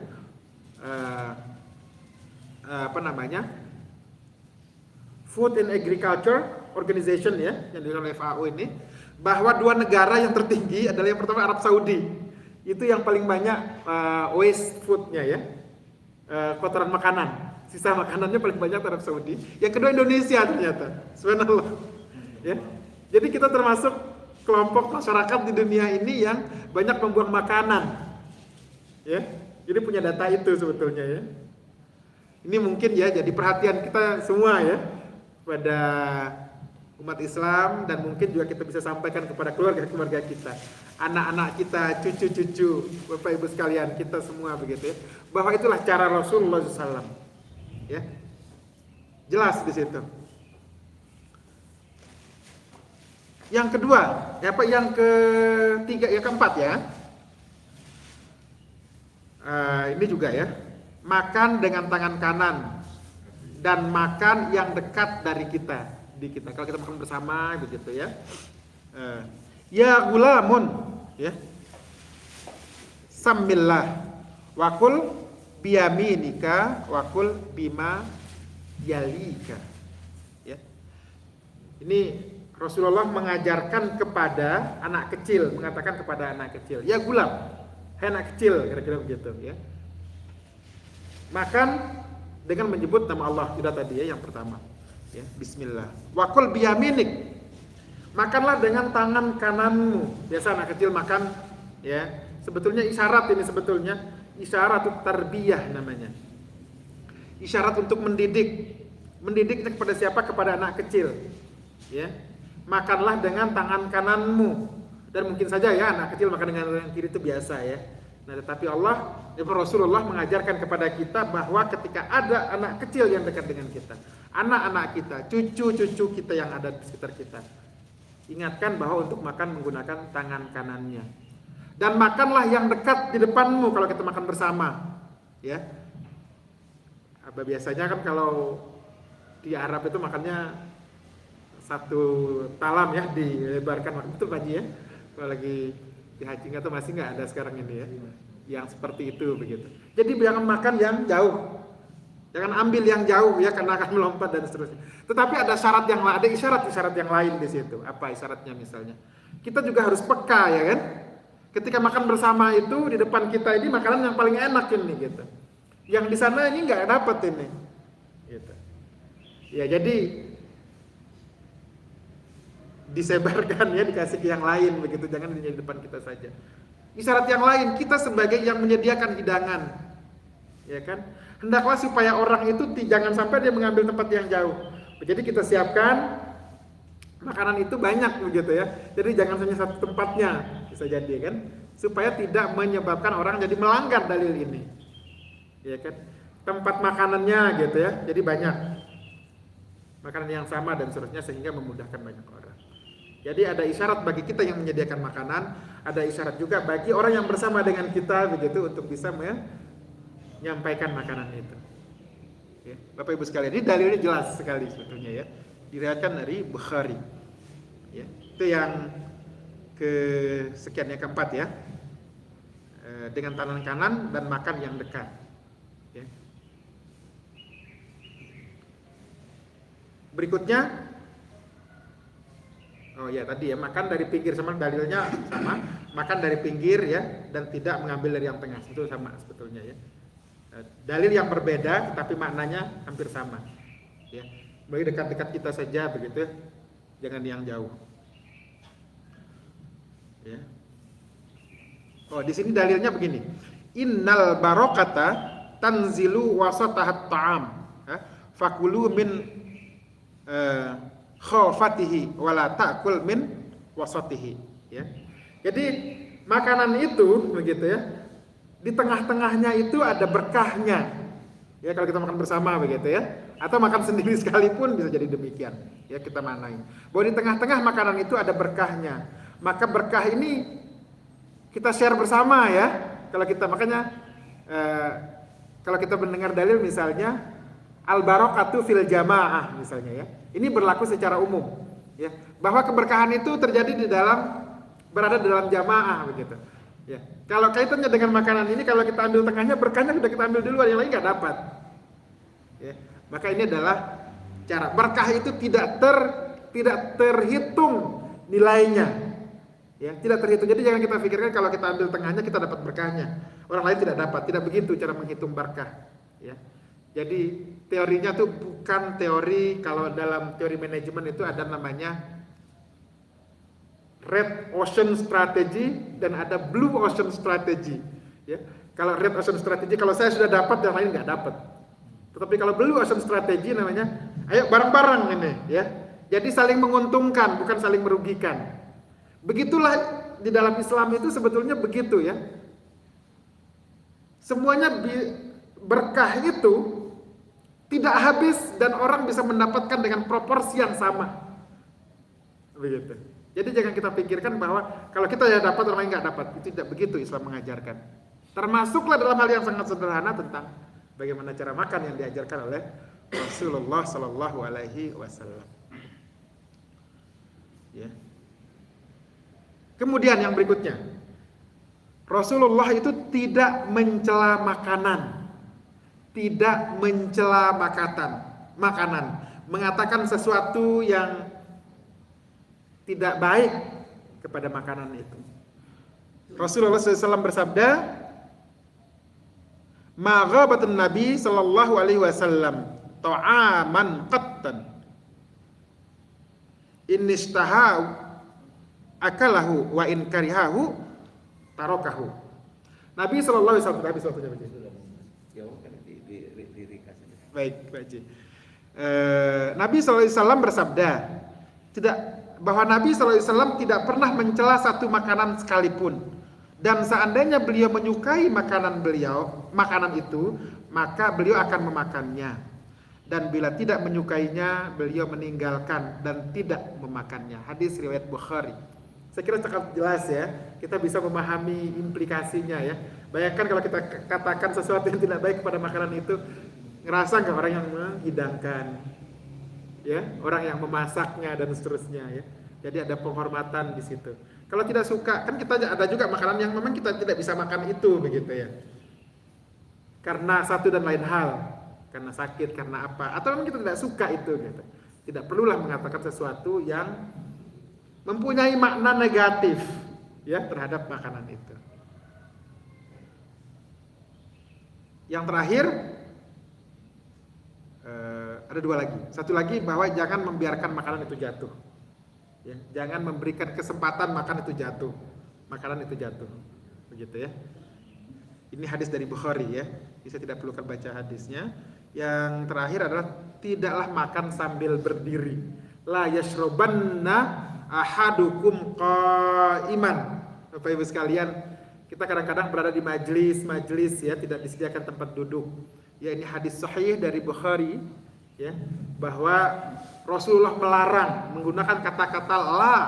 Food and Agriculture Organization ya, yang dikeluarkan oleh FAO ini, bahwa dua negara yang tertinggi adalah yang pertama Arab Saudi. Itu yang paling banyak waste foodnya ya, kotoran makanan, sisa makanannya paling banyak Arab Saudi. Yang kedua Indonesia ternyata, subhanallah. Ya, jadi kita termasuk kelompok masyarakat di dunia ini yang banyak membuang makanan. Ya, jadi punya data itu sebetulnya ya. Ini mungkin ya jadi perhatian kita semua ya pada umat Islam, dan mungkin juga kita bisa sampaikan kepada keluarga-keluarga kita, anak-anak kita, cucu-cucu, Bapak Ibu sekalian, kita semua begitu ya, bahwa itulah cara Rasulullah SAW. Ya, jelas di situ. Yang kedua, yang ketiga, yang keempat ya, ini juga ya, makan dengan tangan kanan dan makan yang dekat dari kita. Kalau kita makan bersama begitu ya. Ya gulamun ya. Samillah wakul biyaminika wakul bima yalika. Ya. Ini Rasulullah mengajarkan kepada anak kecil, mengatakan kepada anak kecil, ya gulam, hai anak kecil, kira-kira begitu ya. Makan dengan menyebut nama Allah, sudah tadi ya yang pertama. Ya, bismillah. Wakul biyaminik. Makanlah dengan tangan kananmu. Biasa anak kecil makan ya. Sebetulnya isyarat ini sebetulnya isyarat tarbiyah namanya. Isyarat untuk mendidik. Mendidiknya kepada siapa? Kepada anak kecil. Ya. Makanlah dengan tangan kananmu. Dan mungkin saja ya anak kecil makan dengan tangan kiri itu biasa ya. Nah, tetapi Rasulullah mengajarkan kepada kita bahwa ketika ada anak kecil yang dekat dengan kita, anak-anak kita, cucu-cucu kita yang ada di sekitar kita, ingatkan bahwa untuk makan menggunakan tangan kanannya. Dan makanlah yang dekat di depanmu kalau kita makan bersama. Ya. Biasanya kan kalau di Arab itu makannya satu talam ya, dilebarkan. Betul Pak Haji ya? Kalau lagi di haji atau masih nggak ada sekarang ini ya, yang seperti itu begitu. Jadi jangan makan yang jauh, jangan ambil yang jauh ya, karena akan melompat dan seterusnya. Tetapi ada syarat yang lain, ada isyarat yang lain di situ. Apa isyaratnya misalnya? Kita juga harus peka ya kan. Ketika makan bersama itu di depan kita ini makanan yang paling enak ini gitu. Yang di sana ini nggak dapat ini. Gitu. Ya jadi disebarkan ya, dikasih ke yang lain begitu, jangan di depan kita saja. Isyarat yang lain, kita sebagai yang menyediakan hidangan, ya kan, hendaklah supaya orang itu jangan sampai dia mengambil tempat yang jauh. Jadi kita siapkan makanan itu banyak begitu ya. Jadi jangan hanya satu tempatnya, bisa jadi kan, supaya tidak menyebabkan orang jadi melanggar dalil ini, ya kan. Tempat makanannya gitu ya, jadi banyak makanan yang sama dan seterusnya sehingga memudahkan banyak orang. Jadi ada isyarat bagi kita yang menyediakan makanan, ada isyarat juga bagi orang yang bersama dengan kita begitu untuk bisa menyampaikan makanan itu. Ya, Bapak Ibu sekalian, ini dalilnya jelas sekali sebetulnya ya. Diriwayatkan dari Bukhari. Ya, itu yang yang keempat ya. Dengan tangan kanan dan makan yang dekat. Ya. Berikutnya, oh ya tadi ya, makan dari pinggir, sama dalilnya sama, makan dari pinggir ya, dan tidak mengambil dari yang tengah, itu sama sebetulnya ya. Dalil yang berbeda tapi maknanya hampir sama ya. Bagi dekat-dekat kita saja begitu ya, jangan yang jauh ya. Oh di sini dalilnya begini, innal barokata tanzilu wasatahat ta'am ya, fakulu min khawfatihi wala ta'kul min wasatihi ya. Jadi makanan itu begitu ya, di tengah-tengahnya itu ada berkahnya ya, kalau kita makan bersama begitu ya, atau makan sendiri sekalipun bisa jadi demikian ya, kita manain bahwa di tengah-tengah makanan itu ada berkahnya. Maka berkah ini kita share bersama ya. Kalau kita makanya kalau kita mendengar dalil misalnya al barokatu fil jamaah misalnya ya, ini berlaku secara umum ya, bahwa keberkahan itu terjadi berada dalam jamaah begitu ya. Kalau kaitannya dengan makanan ini, kalau kita ambil tengahnya, berkahnya sudah kita ambil duluan, yang lain nggak dapat ya. Maka ini adalah cara berkah itu tidak terhitung nilainya ya, tidak terhitung. Jadi jangan kita pikirkan kalau kita ambil tengahnya kita dapat berkahnya, orang lain tidak dapat. Tidak begitu cara menghitung berkah ya. Jadi teorinya tuh bukan teori, kalau dalam teori manajemen itu ada namanya Red Ocean Strategy dan ada Blue Ocean Strategy ya. Kalau Red Ocean Strategy, kalau saya sudah dapat, yang lain nggak dapat. Tetapi kalau Blue Ocean Strategy namanya, ayo bareng-bareng ini ya. Jadi saling menguntungkan, bukan saling merugikan. Begitulah di dalam Islam itu sebetulnya begitu ya. Semuanya berkah itu tidak habis dan orang bisa mendapatkan dengan proporsi yang sama. Begitu. Jadi jangan kita pikirkan bahwa kalau kita ya dapat, orang lain nggak dapat. Itu tidak begitu Islam mengajarkan. Termasuklah dalam hal yang sangat sederhana tentang bagaimana cara makan yang diajarkan oleh Rasulullah Sallallahu Alaihi Wasallam. Ya. Kemudian yang berikutnya, Rasulullah itu tidak mencela makanan. Tidak mencela makanan, mengatakan sesuatu yang tidak baik kepada makanan itu. Rasulullah SAW bersabda, "Ma ghabatun Nabi sallallahu alaihi wasallam ta'aman qattan in istaha akalahu wa in karihahu tarakahu." Nabi sallallahu alaihi wasallam, habis waktunya begini. Baik, Pak Haji. Nabi SAW bersabda, bahwa Nabi SAW tidak pernah mencela satu makanan sekalipun, dan seandainya beliau menyukai makanan itu, maka beliau akan memakannya, dan bila tidak menyukainya, beliau meninggalkan dan tidak memakannya. Hadis riwayat Bukhari Saya kira cukup jelas ya, kita bisa memahami implikasinya ya. Bayangkan kalau kita katakan sesuatu yang tidak baik kepada makanan itu, ngerasa nggak orang yang menghidangkan, ya, orang yang memasaknya dan seterusnya ya. Jadi ada penghormatan di situ. Kalau tidak suka, kan kita ada juga makanan yang memang kita tidak bisa makan itu begitu ya. Karena satu dan lain hal, karena sakit, karena apa, atau memang kita tidak suka itu gitu. Tidak perlulah mengatakan sesuatu yang mempunyai makna negatif ya terhadap makanan itu. Yang terakhir ada dua lagi. Satu lagi bahwa jangan membiarkan makanan itu jatuh. Ya, jangan memberikan kesempatan makan itu jatuh. Makanan itu jatuh. Begitu ya. Ini hadis dari Bukhari ya. Bisa tidak perlukan baca hadisnya. Yang terakhir adalah tidaklah makan sambil berdiri. La yashrobanna ahadukum qa'iman. Bapak Ibu sekalian, kita kadang-kadang berada di majelis ya, tidak disediakan tempat duduk. Ya, ini hadis sahih dari Bukhari ya, bahwa Rasulullah melarang menggunakan kata-kata la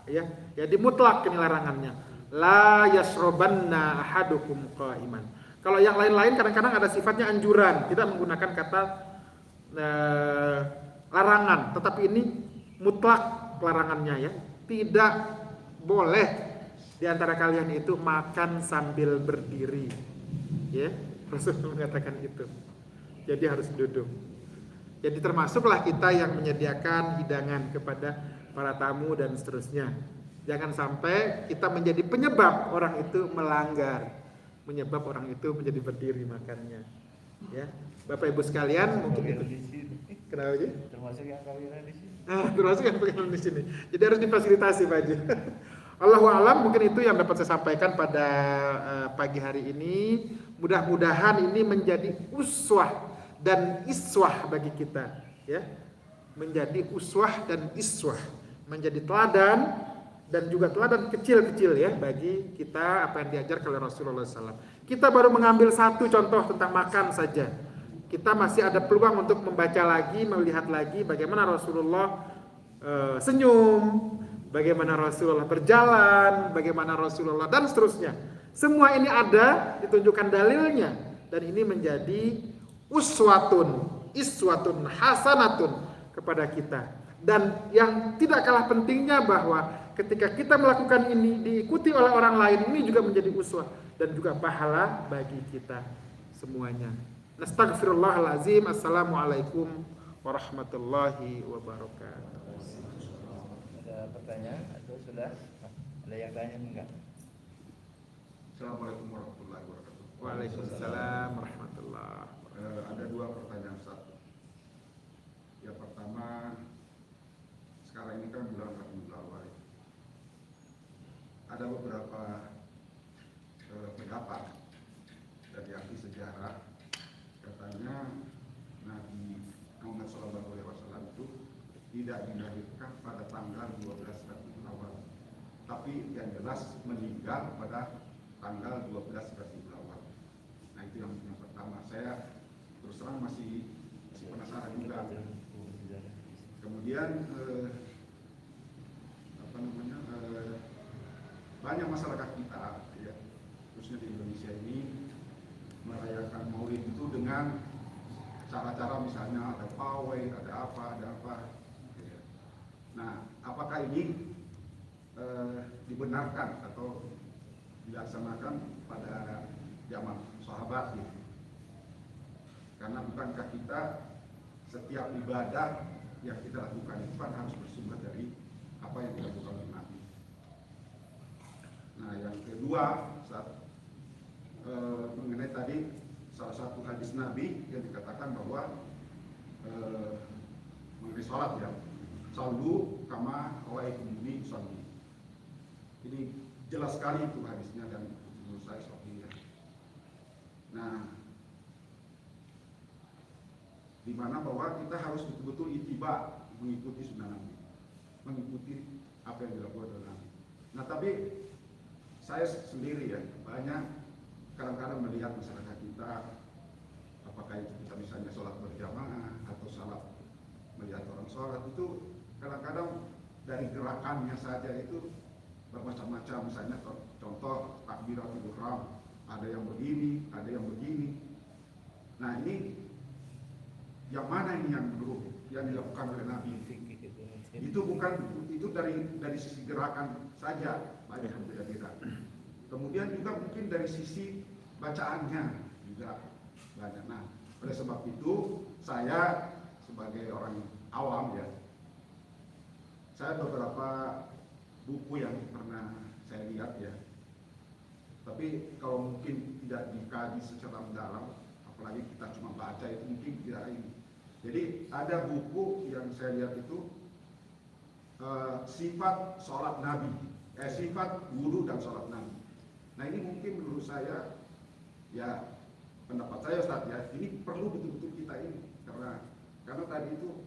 ya. Jadi mutlak ini larangannya. La yashrobanna ahadukum qa'iman. Kalau yang lain-lain kadang-kadang ada sifatnya anjuran, tidak menggunakan kata larangan, tetapi ini mutlak larangannya ya. Tidak boleh di antara kalian itu makan sambil berdiri. Ya, Rasul mengatakan itu. Jadi harus duduk. Jadi termasuklah kita yang menyediakan hidangan kepada para tamu dan seterusnya. Jangan sampai kita menjadi penyebab orang itu melanggar, menyebab orang itu menjadi berdiri makannya. Ya, Bapak Ibu sekalian, mungkin itu. Kenapa aja? Termasuk yang kawinan di sini. Termasuk yang kawinan di sini. Jadi harus difasilitasi Pak Haji. Allahu a'lam, mungkin itu yang dapat saya sampaikan pada pagi hari ini. Mudah-mudahan ini menjadi uswah dan iswah bagi kita, ya. Menjadi uswah dan iswah, menjadi teladan dan juga teladan kecil-kecil ya bagi kita apa yang diajarkan oleh Rasulullah SAW. Kita baru mengambil satu contoh tentang makan saja. Kita masih ada peluang untuk membaca lagi, melihat lagi bagaimana Rasulullah senyum, bagaimana Rasulullah berjalan, bagaimana Rasulullah dan seterusnya. Semua ini ada, ditunjukkan dalilnya, dan ini menjadi uswatun, iswatun hasanatun kepada kita. Dan yang tidak kalah pentingnya bahwa ketika kita melakukan ini diikuti oleh orang lain, ini juga menjadi uswah dan juga pahala bagi kita semuanya. Nastaghfirullahalazim. Assalamualaikum warahmatullahi wabarakatuh. Ada pertanyaan atau sudah? Ada yang tanya enggak? Assalamualaikum warahmatullahi wabarakatuh. Waalaikumsalam warahmatullahi wabarakatuh. Ada dua pertanyaan Ustaz. Yang pertama, sekarang ini kan bulan Rabiul Awal. Ada beberapa pendapat dari ahli sejarah, katanya Nabi Muhammad SAW itu tidak dilahirkan pada tanggal 12 Rabiul Awal, tapi yang jelas meninggal pada tanggal 12 Rabiul Awal. Nah, itu yang pertama. Saya terus terang masih penasaran juga. Kemudian banyak masyarakat kita ya, khususnya di Indonesia ini merayakan Maulid itu dengan cara-cara misalnya ada pawai, ada apa ya. Nah, apakah ini dibenarkan atau dilaksanakan pada zaman sahabat gitu? Karena bukankah kita setiap ibadah yang kita lakukan itu kan harus bersumber dari apa yang dilakukan oleh Nabi. Nah, yang kedua, mengenai tadi salah satu hadis Nabi yang dikatakan bahwa mengenai sholat ya, sallu kama ra'aitumuni usalli. Ini jelas sekali itu hadisnya dan menurut saya sahih. Nah, di mana bahwa kita harus betul-betul ittiba, mengikuti sunnah Nabi, mengikuti apa yang dilakukan oleh Nabi. Nah, tapi saya sendiri ya banyak kadang-kadang melihat masyarakat kita, apakah itu kita misalnya sholat berjamaah atau sholat melihat orang sholat itu kadang-kadang dari gerakannya saja itu bermacam-macam. Misalnya contoh takbiratul ihram, ada yang begini, ada yang begini. Nah ini yang mana ini yang dulu yang dilakukan oleh Nabi? Itu bukan, itu dari sisi gerakan saja banyak yang berbeda. Kemudian juga mungkin dari sisi bacaannya juga banyak. Nah, oleh sebab itu saya sebagai orang awam ya, saya beberapa buku yang pernah saya lihat ya, tapi kalau mungkin tidak dikaji secara mendalam, apalagi kita cuma baca itu mungkin tidak ini. Jadi ada buku yang saya lihat itu sifat sholat Nabi, sifat wudu dan sholat Nabi. Nah ini mungkin menurut saya, ya pendapat saya Ustadz ya, ini perlu betul-betul kita ini, karena tadi itu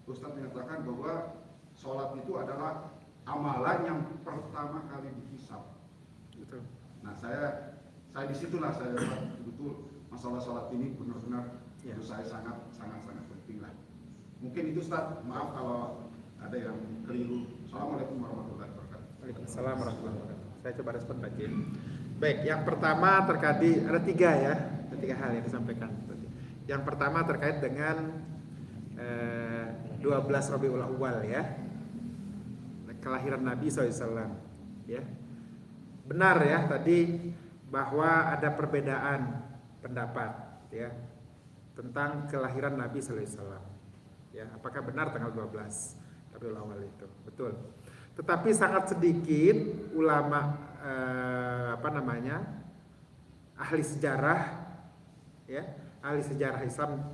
Ustadz menyatakan bahwa sholat itu adalah amalan yang pertama kali dihisab. Betul. Nah saya disitulah saya betul masalah sholat ini benar-benar menurut saya sangat penting lah. Mungkin itu Ustaz, maaf kalau ada yang keliru. Assalamualaikum warahmatullahi wabarakatuh. Waalaikumsalam warahmatullahi wabarakatuh. Saya coba respon lagi. Baik, yang pertama terkait ada tiga ya, ada tiga hal yang disampaikan. Yang pertama terkait dengan 12 Rabiul Awal ya, kelahiran Nabi SAW ya. Benar ya tadi bahwa ada perbedaan pendapat ya tentang kelahiran Nabi SAW ya, apakah benar tanggal 12 Rabiul Awal itu? Betul. Tetapi sangat sedikit ulama ahli sejarah ya, ahli sejarah Islam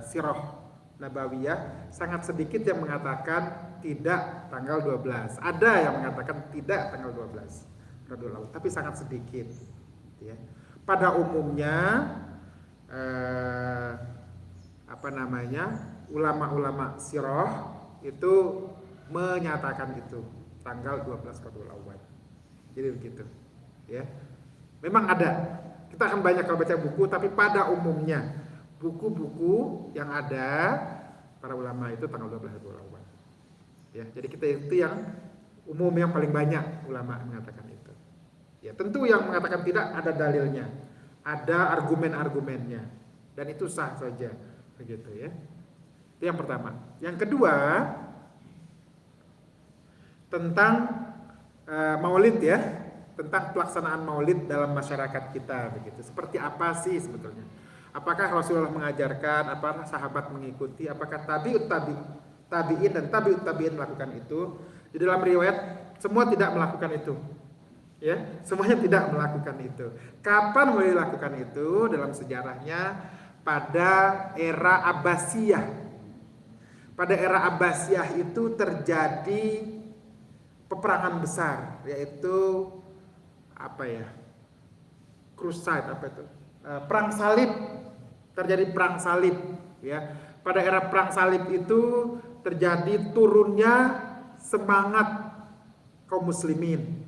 sirah Nabawiyah, sangat sedikit yang mengatakan tidak tanggal 12. Ada yang mengatakan tidak tanggal 12 Rabiul Awal, tapi sangat sedikit ya. Pada umumnya ulama-ulama sirah itu menyatakan itu tanggal 12 Rabiul Awal. Jadi begitu ya. Memang ada, kita akan banyak kalau baca buku, tapi pada umumnya buku-buku yang ada para ulama itu tanggal 12 Rabiul Awal. Ya, jadi kita itu yang umum, yang paling banyak ulama mengatakan itu. Ya, tentu yang mengatakan tidak ada dalilnya, ada argumen-argumennya, dan itu sah saja, begitu ya. Itu yang pertama. Yang kedua tentang Maulid ya, tentang pelaksanaan Maulid dalam masyarakat kita, begitu. Seperti apa sih sebetulnya? Apakah Rasulullah mengajarkan? Apakah sahabat mengikuti? Apakah tabi'in dan tabi'ut tabi'in melakukan itu? Di dalam riwayat semua tidak melakukan itu. Ya, semuanya tidak melakukan itu. Kapan mulai dilakukan itu? Dalam sejarahnya pada era Abbasiyah. Pada era Abbasiyah itu terjadi peperangan besar, yaitu Crusade, perang salib. Terjadi perang salib ya. Pada era perang salib itu terjadi turunnya semangat kaum muslimin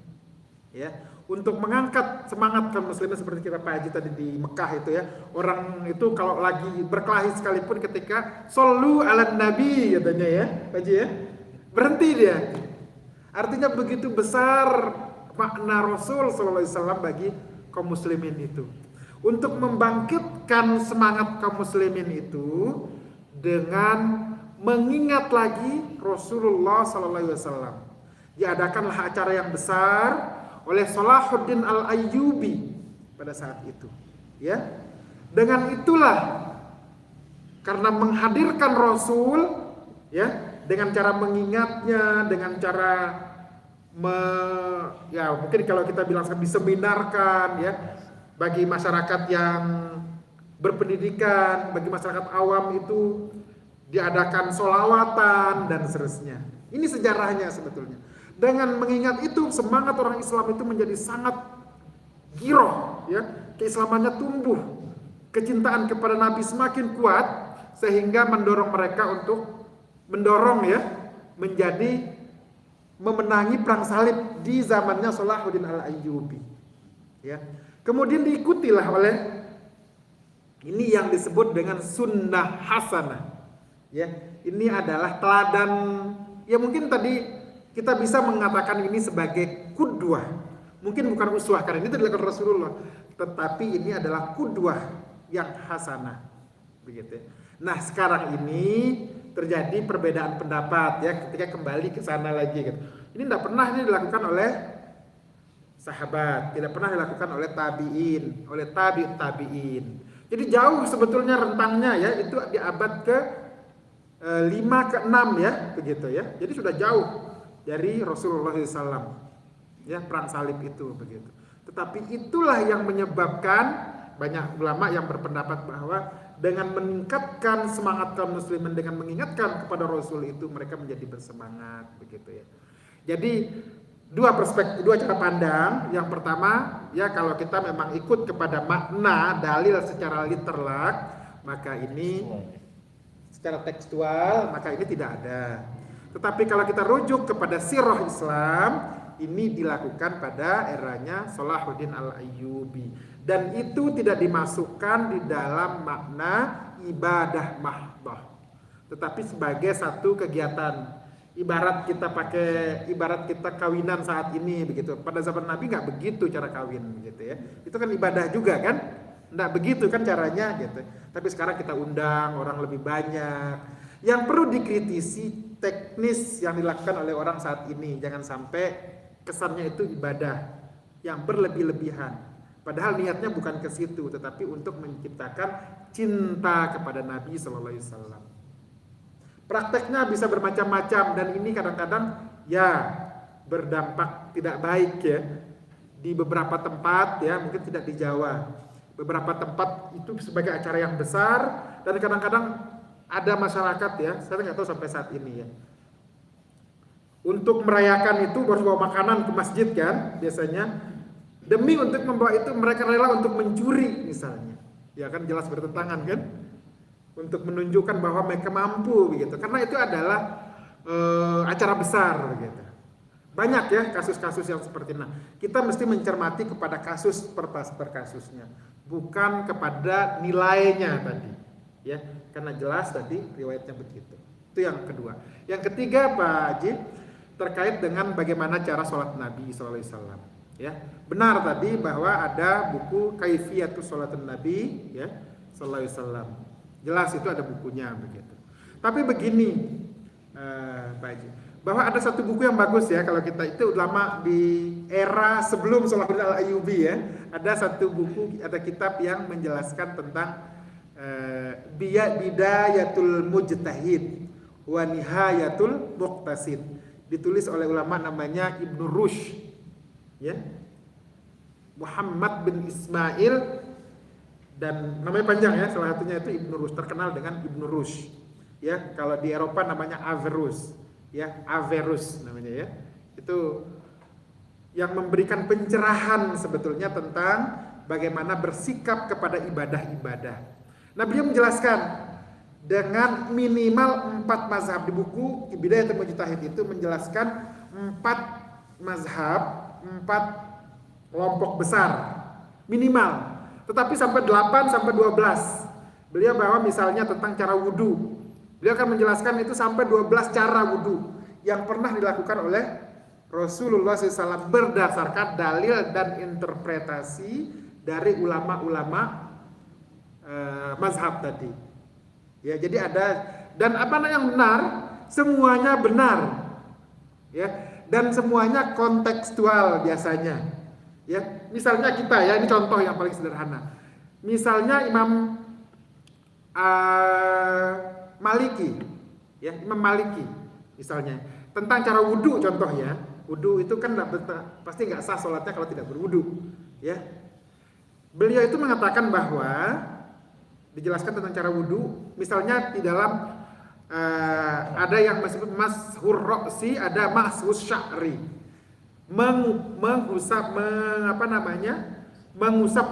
ya, untuk mengangkat semangat kaum muslimin, seperti kita Pak Haji tadi di Mekah itu ya. Orang itu kalau lagi berkelahi sekalipun ketika shollu ala nabi katanya ya Pak Haji ya, berhenti dia. Artinya begitu besar makna Rasul SAW bagi kaum muslimin itu. Untuk membangkitkan semangat kaum muslimin itu dengan mengingat lagi Rasulullah SAW, diadakanlah acara yang besar oleh Salahuddin Al-Ayyubi pada saat itu ya. Dengan itulah, karena menghadirkan Rasul ya, dengan cara mengingatnya, dengan cara mungkin kalau kita bilang diseminarkan ya, bagi masyarakat yang berpendidikan, bagi masyarakat awam itu diadakan sholawatan dan seterusnya. Ini sejarahnya sebetulnya. Dengan mengingat itu, semangat orang Islam itu menjadi sangat giroh ya, keislamannya tumbuh, kecintaan kepada Nabi semakin kuat, sehingga mendorong mereka untuk menjadi memenangi perang salib di zamannya Salahuddin Al-Ayyubi ya. Kemudian diikutilah oleh ini yang disebut dengan sunnah hasanah ya. Ini adalah teladan ya, mungkin tadi kita bisa mengatakan ini sebagai kudwah. Mungkin bukan uswah karena ini dilakukan Rasulullah, tetapi ini adalah kudwah yang hasanah, begitu. Nah, sekarang ini terjadi perbedaan pendapat ya ketika kembali ke sana lagi gitu. Ini tidak pernah ini dilakukan oleh sahabat, tidak pernah dilakukan oleh tabi'in, oleh tabi'in. Jadi jauh sebetulnya rentangnya ya, itu di abad ke 5 ke 6 ya, begitu ya. Jadi sudah jauh dari Rasulullah SAW ya, perang salib itu begitu. Tetapi itulah yang menyebabkan banyak ulama yang berpendapat bahwa dengan meningkatkan semangat kaum muslimin dengan mengingatkan kepada Rasul itu mereka menjadi bersemangat begitu ya. Jadi dua perspektif, dua cara pandang. Yang pertama ya, kalau kita memang ikut kepada makna dalil secara literal, maka ini secara tekstual, maka ini tidak ada. Tetapi kalau kita rujuk kepada sirah Islam, ini dilakukan pada eranya Salahuddin Al-Ayyubi, dan itu tidak dimasukkan di dalam makna ibadah mahdoh, tetapi sebagai satu kegiatan. Ibarat kita kawinan saat ini begitu. Pada zaman Nabi nggak begitu cara kawin begitu ya. Itu kan ibadah juga kan? Nggak begitu kan caranya gitu. Tapi sekarang kita undang orang lebih banyak. Yang perlu dikritisi teknis yang dilakukan oleh orang saat ini. Jangan sampai kesannya itu ibadah yang berlebih-lebihan. Padahal niatnya bukan ke situ, tetapi untuk menciptakan cinta kepada Nabi Sallallahu Alaihi Wasallam. Prakteknya bisa bermacam-macam, dan ini kadang-kadang ya berdampak tidak baik ya di beberapa tempat ya, mungkin tidak di Jawa. Beberapa tempat itu sebagai acara yang besar, dan kadang-kadang ada masyarakat ya, saya nggak tahu sampai saat ini ya, untuk merayakan itu bawa makanan ke masjid kan biasanya, demi untuk membawa itu mereka rela untuk mencuri misalnya, ya kan jelas bertentangan kan, untuk menunjukkan bahwa mereka mampu begitu, karena itu adalah acara besar begitu. Banyak ya kasus-kasus yang seperti itu. Nah, kita mesti mencermati kepada kasus per kasusnya, bukan kepada nilainya tadi ya, karena jelas tadi riwayatnya begitu. Itu yang kedua. Yang ketiga Pak Haji, terkait dengan bagaimana cara sholat Nabi SAW ya. Benar tadi bahwa ada buku Kaifiyatus Sholatin Nabi ya SAW. Jelas itu ada bukunya begitu. Tapi begini Pak Haji, bahwa ada satu buku yang bagus ya, kalau kita itu lama di era sebelum Salahuddin Al-Ayyubi ya, ada satu buku, ada kitab yang menjelaskan tentang Bidayatul Mujtahid wa Nihayatul Muqtasid, ditulis oleh ulama namanya Ibnu Rushd ya, Muhammad bin Ismail, dan namanya panjang ya, salah satunya itu Ibnu Rushd, terkenal dengan Ibnu Rushd ya. Kalau di Eropa namanya Averroes ya, Averroes namanya ya. Itu yang memberikan pencerahan sebetulnya tentang bagaimana bersikap kepada ibadah-ibadah. Nah, beliau menjelaskan dengan minimal 4 mazhab. Di buku Bidayatul Mujtahid itu menjelaskan 4 mazhab, 4 kelompok besar minimal. Tetapi sampai 8 sampai 12. Beliau bahwa misalnya tentang cara wudu, beliau akan menjelaskan itu sampai 12 cara wudu yang pernah dilakukan oleh Rasulullah SAW berdasarkan dalil dan interpretasi dari ulama-ulama mazhab tadi. Ya, jadi ada, dan apa yang benar, semuanya benar. Ya, dan semuanya kontekstual biasanya. Ya, misalnya kita ya, ini contoh yang paling sederhana. Misalnya Imam Maliki, ya Imam Maliki, misalnya tentang cara wudhu contohnya. Wudhu itu kan pasti nggak sah sholatnya kalau tidak berwudhu, ya. Beliau itu mengatakan bahwa dijelaskan tentang cara wudhu, misalnya di dalam ada yang disebut mashur roksi, ada mashur sya'ri. Mengusap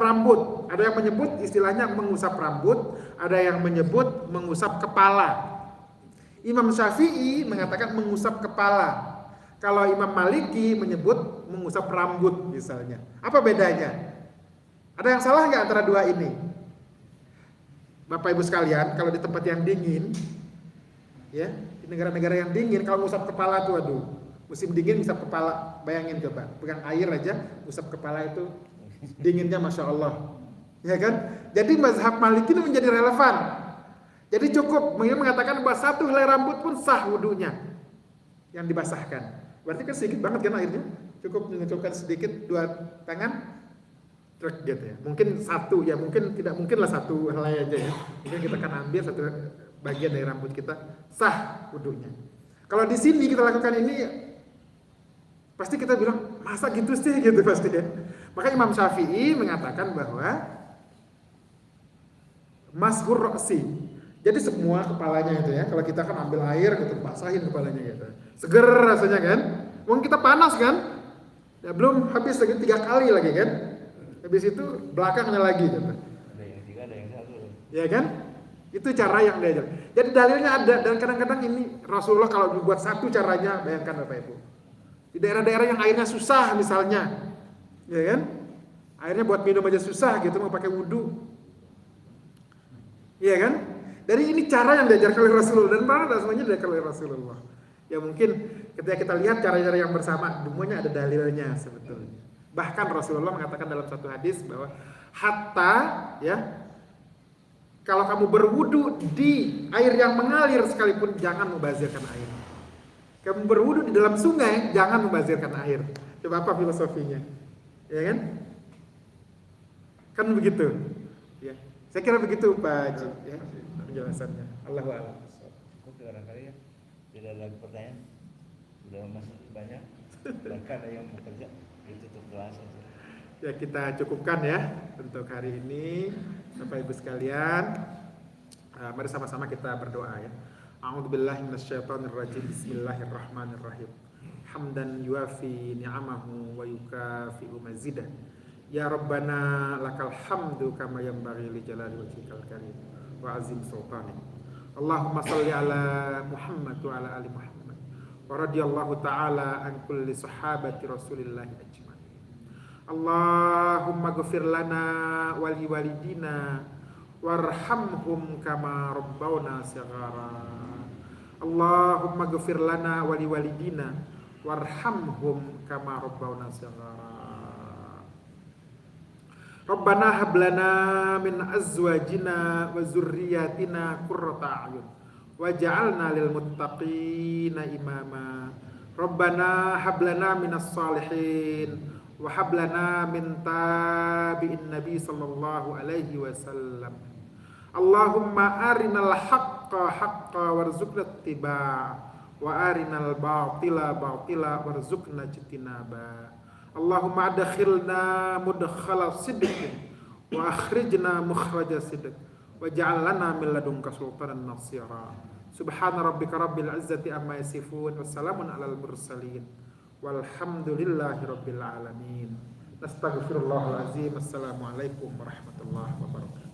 rambut. Ada yang menyebut istilahnya mengusap rambut, ada yang menyebut mengusap kepala. Imam Syafi'i mengatakan mengusap kepala. Kalau Imam Maliki menyebut mengusap rambut misalnya. Apa bedanya? Ada yang salah nggak antara dua ini? Bapak Ibu sekalian, kalau di tempat yang dingin, ya di negara-negara yang dingin, kalau mengusap kepala tuh aduh, Musim dingin usap kepala, bayangin coba, pegang air aja, usap kepala itu dinginnya Masya Allah. Ya kan? Jadi mazhab Maliki ini menjadi relevan. Jadi cukup mengatakan bahwa satu helai rambut pun sah wudunya yang dibasahkan. Berarti kan sedikit banget kan airnya? Cukup mencukupkan sedikit, 2 tangan, truk gitu ya. Mungkin satu ya, mungkin tidak mungkinlah satu helai aja ya. Mungkin kita akan ambil satu bagian dari rambut kita, sah wudunya. Kalau di sini kita lakukan ini, pasti kita bilang masa gitu sih gitu pasti ya. Maka Imam Syafi'i mengatakan bahwa mashur roksi. Jadi semua kepalanya itu ya, kalau kita kan ambil air gitu, basahin kepalanya gitu. Seger rasanya kan. Wong kita panas kan? Ya, belum habis lagi 3 kali lagi kan? Habis itu belakangnya lagi gitu. Ada yang 3, ada yang 1. Ya kan? Itu cara yang diajar. Jadi dalilnya ada dan kadang-kadang ini Rasulullah kalau dibuat satu caranya, bayangkan Bapak Ibu. Di daerah-daerah yang airnya susah misalnya, ya kan? Airnya buat minum aja susah gitu, mau pakai wudhu. Iya kan? Dari ini cara yang diajarkan oleh Rasulullah dan mana semuanya diajarkan oleh Rasulullah. Ya mungkin ketika kita lihat cara-cara yang bersama, semuanya ada dalilnya sebetulnya. Bahkan Rasulullah mengatakan dalam satu hadis bahwa hatta ya kalau kamu berwudu di air yang mengalir sekalipun jangan membazirkan air. Kamu berwudu di dalam sungai jangan membazirkan air. Coba apa filosofinya? Ya kan? Kan begitu. Ya. Saya kira begitu Pak Haji ya penjelasannya. Allahu a'lam. Cukup barangkali ya. Tidak ada lagi pertanyaan. Sudah masih banyak. Bahkan ada yang bekerja. Ditutup doa saja. Ya kita cukupkan ya untuk hari ini Bapak Ibu sekalian. Mari sama-sama kita berdoa ya. A'udzubillahi minasyaitonirrajim. Bismillahirrahmanirrahim. Hamdan yuafi ni'amahu wa yukafi'u mazidah. Ya Rabbana lakal hamdu kama yanbaghi li jalali wajhikal karim wa azim sultanik. Allahumma salli ala Muhammad wa ala ali Muhammad. Wa radiyallahu ta'ala an kulli sahabati Rasulillah ajma'in. Allahumma ghfir lana wa li walidina warhamhum kama rabbawna shighara. Allahumma ghfir lana wa li walidina warhamhum kama rabbawna shighara. Rabbana hab lana min azwajina wa dzurriyyatina qurrata a'yun waj'alna lil muttaqina imama. Rabbana hab lana minas salihin wa hab lana min tabi'in nabi sallallahu alaihi wasallam. Allahumma arinal haqqa haqqa warzuqna ittiba' wa arinal batila batila warzuqna ijtinaba. Allahumma adkhilna mudkhala sidqin wa akhrijna mukhraja sidq waj'al lana min ladunka sultanan nasira. Subhana rabbika rabbil izzati amma yasifun wa salamun alal mursalin walhamdulillahi rabbil alamin. Astaghfirullahal azim. Assalamualaikum warahmatullahi wabarakatuh.